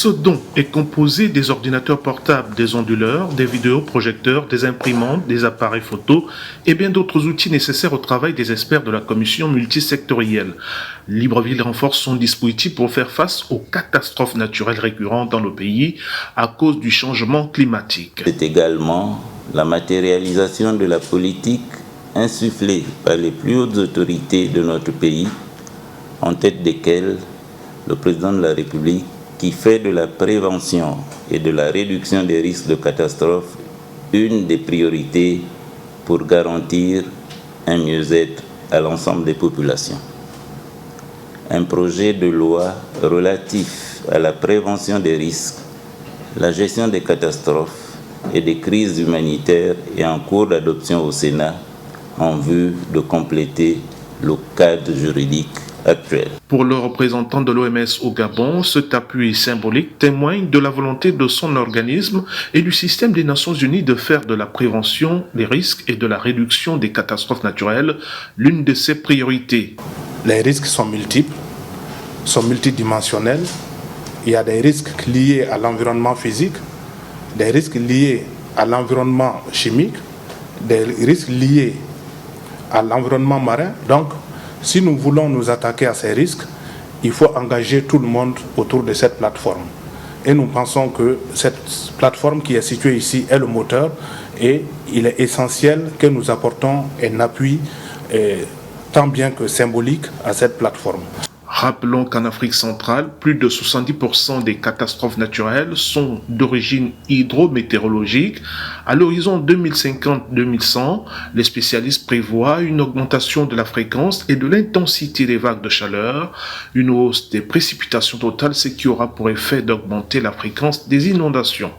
Ce don est composé des ordinateurs portables, des onduleurs, des vidéoprojecteurs, des imprimantes, des appareils photo et bien d'autres outils nécessaires au travail des experts de la commission multisectorielle. Libreville renforce son dispositif pour faire face aux catastrophes naturelles récurrentes dans le pays à cause du changement climatique. C'est également la matérialisation de la politique insufflée par les plus hautes autorités de notre pays, en tête desquelles le président de la République, qui fait de la prévention et de la réduction des risques de catastrophes une des priorités pour garantir un mieux-être à l'ensemble des populations. Un projet de loi relatif à la prévention des risques, la gestion des catastrophes et des crises humanitaires est en cours d'adoption au Sénat en vue de compléter le cadre juridique actuel. Pour le représentant de l'OMS au Gabon, cet appui symbolique témoigne de la volonté de son organisme et du système des Nations Unies de faire de la prévention des risques et de la réduction des catastrophes naturelles l'une de ses priorités. Les risques sont multiples, sont multidimensionnels. Il y a des risques liés à l'environnement physique, des risques liés à l'environnement chimique, des risques liés à l'environnement marin. Donc, si nous voulons nous attaquer à ces risques, il faut engager tout le monde autour de cette plateforme. Et nous pensons que cette plateforme qui est située ici est le moteur et il est essentiel que nous apportons un appui tant bien que symbolique à cette plateforme. Rappelons qu'en Afrique centrale, plus de 70% des catastrophes naturelles sont d'origine hydrométéorologique. À l'horizon 2050-2100, les spécialistes prévoient une augmentation de la fréquence et de l'intensité des vagues de chaleur, une hausse des précipitations totales, ce qui aura pour effet d'augmenter la fréquence des inondations.